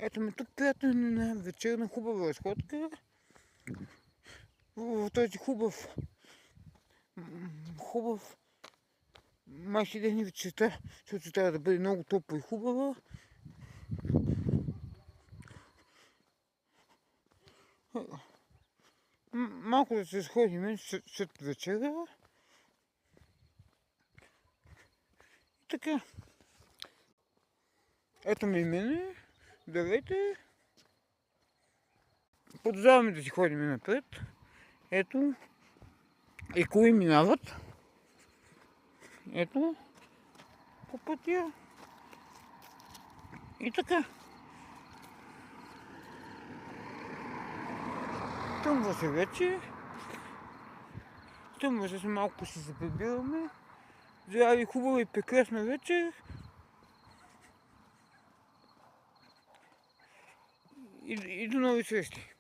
Ето ме тук, приятели, на вечерна хубава разходка. В този хубав майски ден и вечерта, защото трябва да бъде много топла и хубава. Малко да се сходим след вечера. И така. Ето ме и мене. Здравейте. Продължаваме да си ходим напред. Ето. И коли минават. Ето. По пътя. И така. Тъмва се вече. Тъмва се, малко си се прибираме. Здрави, хубава и прекрасна вечер. И до нови срещи.